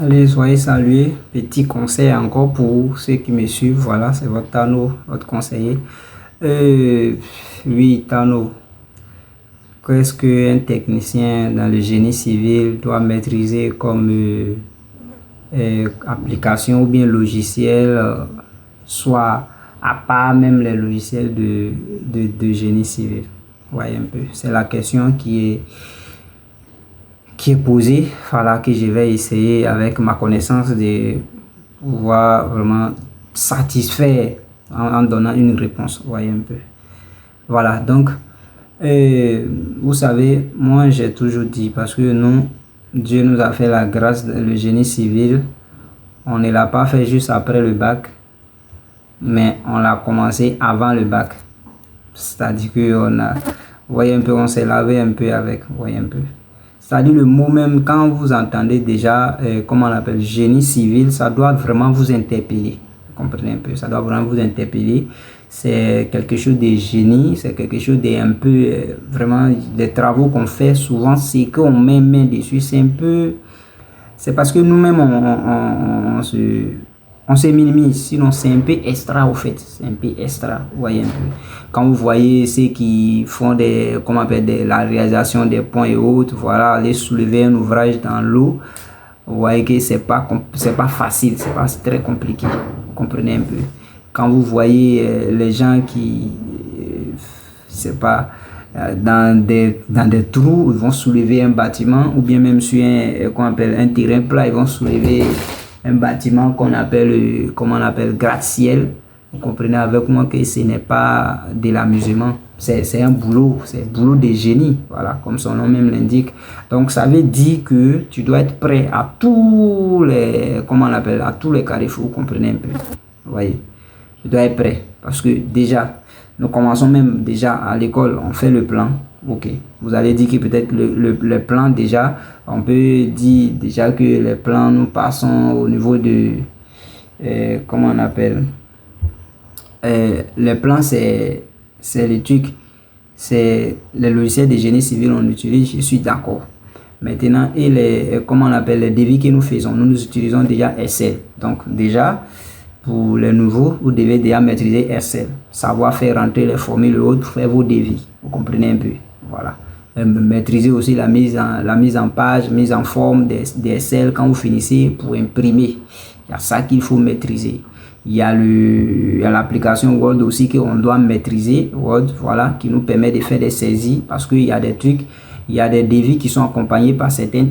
Allez, soyez salués. Petit conseil encore pour ceux qui me suivent. Voilà, c'est votre Tano, votre conseiller. Euh, oui, Tano, qu'est-ce qu'un technicien dans le génie civil doit maîtriser comme application ou bien logiciel, soit à part même les logiciels de génie civil? Voyez un peu. C'est la question qui est posée, voilà, que je vais essayer avec ma connaissance de pouvoir vraiment satisfaire en donnant une réponse, voyez un peu. Voilà, donc, vous savez, moi j'ai toujours dit, parce que nous, Dieu nous a fait la grâce, le génie civil, on ne l'a pas fait juste après le bac, mais on l'a commencé avant le bac. C'est-à-dire qu'on a, voyez un peu, on s'est lavé un peu avec, voyez un peu. C'est-à-dire le mot même, quand vous entendez déjà, comment on appelle, génie civil, ça doit vraiment vous interpeller. Vous comprenez un peu, ça doit vraiment vous interpeller. C'est quelque chose de génie, c'est quelque chose de un peu, vraiment, des travaux qu'on fait souvent, c'est qu'on met main dessus, c'est un peu, c'est parce que nous-mêmes, on se minimise, sinon c'est un peu extra au fait, c'est un peu extra, vous voyez un peu. Quand vous voyez ceux qui font des, comment on appelle, la réalisation des ponts et autres, voilà, aller soulever un ouvrage dans l'eau, vous voyez que c'est pas facile, c'est pas très compliqué, vous comprenez un peu. Quand vous voyez les gens qui, c'est pas, dans des trous, ils vont soulever un bâtiment, ou bien même sur un, qu'on appelle un terrain plat, ils vont soulever un bâtiment qu'on appelle, comment on appelle, gratte-ciel. Vous comprenez avec moi que ce n'est pas de l'amusement, c'est un boulot, c'est un boulot de génie, voilà, comme son nom même l'indique. Donc ça veut dire que tu dois être prêt à tous les, comment on appelle, à tous les carrefours, vous comprenez un peu, vous voyez, tu dois être prêt, parce que déjà, nous commençons même déjà à l'école, on fait le plan, ok, vous allez dire que peut-être le plan déjà, on peut dire déjà que les plans, nous passons au niveau de, comment on appelle, les plans, c'est les trucs, c'est les logiciels de génie civil on utilise, je suis d'accord. Maintenant, et les, comment on appelle, les devis que nous faisons, nous utilisons déjà Excel. Donc déjà, pour les nouveaux, vous devez déjà maîtriser Excel, savoir faire rentrer les formules hautes pour faire vos devis, vous comprenez un peu, voilà. Maîtriser aussi la mise en page, mise en forme des Excel quand vous finissez pour imprimer. Il y a ça qu'il faut maîtriser. Il y a l'application Word aussi qu'on doit maîtriser, Word, voilà, qui nous permet de faire des saisies parce qu'il y a des trucs, il y a des devis qui sont accompagnés par certains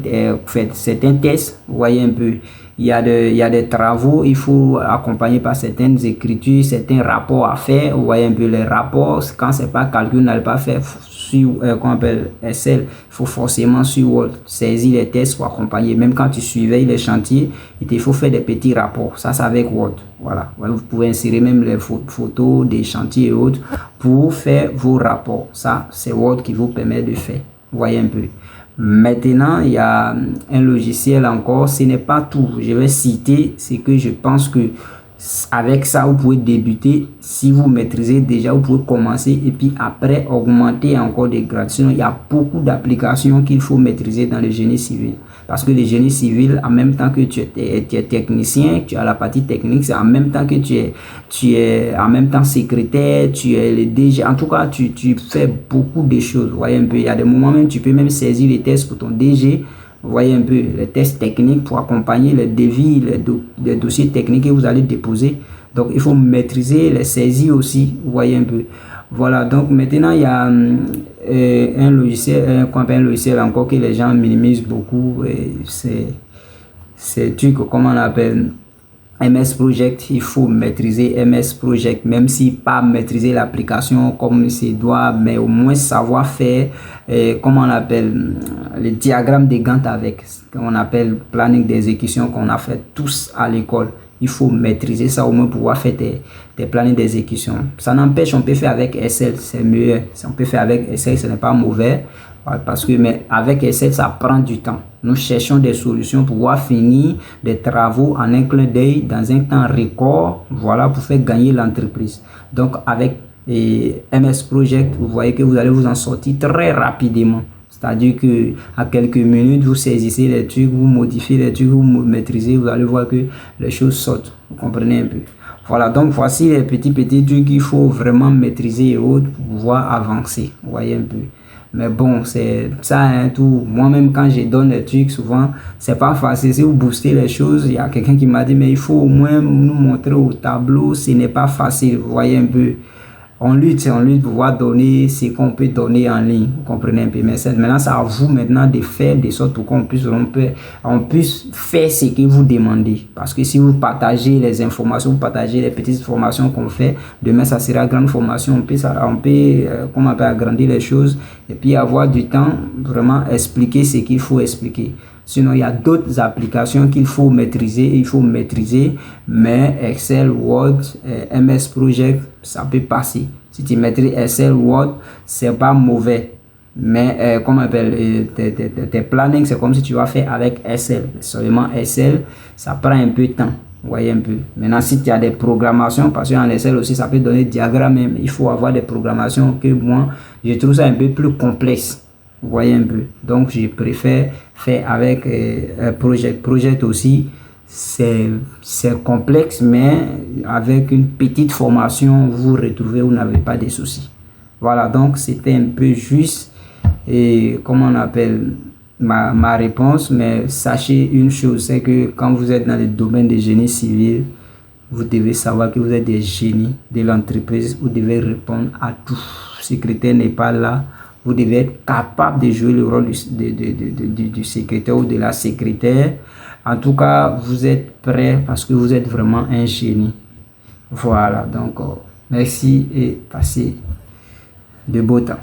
tests, vous voyez un peu. Il y a des travaux, il faut accompagner par certaines écritures, certains rapports à faire, vous voyez un peu les rapports, quand c'est pas calcul, n'allez pas faire sur, qu'on appelle Excel, il faut forcément sur Word saisir les tests pour accompagner, même quand tu surveilles les chantiers, il faut faire des petits rapports, ça c'est avec Word, voilà, vous pouvez insérer même les photos des chantiers et autres pour faire vos rapports, ça c'est Word qui vous permet de faire, vous voyez un peu. Maintenant, il y a un logiciel encore, ce n'est pas tout. Je vais citer ce que je pense que avec ça, vous pouvez débuter. Si vous maîtrisez déjà, vous pouvez commencer et puis après augmenter encore des grades. Sinon, il y a beaucoup d'applications qu'il faut maîtriser dans le génie civil. Parce que le génie civil, en même temps que tu es technicien, tu as la partie technique, c'est en même temps que tu es en même temps secrétaire, tu es le DG. En tout cas, tu fais beaucoup de choses. Vous voyez un peu, il y a des moments même, tu peux même saisir les tests pour ton DG. Vous voyez un peu les tests techniques pour accompagner les devis, les dossiers techniques que vous allez déposer. Donc, il faut maîtriser les saisies aussi. Vous voyez un peu. Voilà, donc maintenant, il y a un logiciel, un logiciel encore que les gens minimisent beaucoup. C'est truc, comment on appelle, MS Project. Il faut maîtriser MS Project, même si pas maîtriser l'application comme il se doit, mais au moins savoir faire, comment on appelle, le diagramme de Gantt avec, qu'on appelle planning d'exécution qu'on a fait tous à l'école. Il faut maîtriser ça au moins pour pouvoir faire des plannings d'exécution. Ça n'empêche, on peut faire avec Excel, c'est mieux. Si on peut faire avec Excel, ce n'est pas mauvais. Parce que mais avec Excel, ça prend du temps. Nous cherchons des solutions pour pouvoir finir des travaux en un clin d'œil dans un temps record, voilà, pour faire gagner l'entreprise. Donc avec MS Project, vous voyez que vous allez vous en sortir très rapidement. C'est-à-dire que à quelques minutes, vous saisissez les trucs, vous modifiez les trucs, vous maîtrisez, vous allez voir que les choses sortent. Vous comprenez un peu. Voilà, donc voici les petits trucs qu'il faut vraiment maîtriser et autres pour pouvoir avancer. Vous voyez un peu. Mais bon, c'est ça, hein, tout. Moi-même, quand je donne les trucs, souvent, c'est pas facile. Si vous boostez les choses, il y a quelqu'un qui m'a dit, mais il faut au moins nous montrer au tableau. Ce n'est pas facile. Vous voyez un peu. On lutte pour pouvoir donner ce qu'on peut donner en ligne. Vous comprenez un peu. Mais maintenant, c'est à vous maintenant de faire de sorte qu'on puisse faire ce que vous demandez. Parce que si vous partagez les informations, vous partagez les petites formations qu'on fait, demain, ça sera grande formation. On peut agrandir les choses et puis avoir du temps, vraiment expliquer ce qu'il faut expliquer. Sinon, il y a d'autres applications qu'il faut maîtriser, mais Excel, Word, MS Project, ça peut passer. Si tu maîtrises Excel, Word, c'est pas mauvais. Mais, tes plannings, c'est comme si tu vas faire avec Excel. Seulement Excel, ça prend un peu de temps. Vous voyez un peu. Maintenant, si tu as des programmations, parce qu'en Excel aussi, ça peut donner diagramme, mais il faut avoir des programmations que moi, je trouve ça un peu plus complexe. Vous voyez un peu. Donc, je préfère faire avec Project aussi. C'est complexe, mais avec une petite formation, vous retrouvez, vous n'avez pas de soucis. Voilà, donc c'était un peu juste, et comment on appelle, ma réponse. Mais sachez une chose, c'est que quand vous êtes dans le domaine de génie civil, vous devez savoir que vous êtes des génies de l'entreprise. Vous devez répondre à tout. Le secrétaire n'est pas là. Vous devez être capable de jouer le rôle du secrétaire ou de la secrétaire. En tout cas, vous êtes prêt parce que vous êtes vraiment un génie. Voilà, donc merci et passez de beau temps.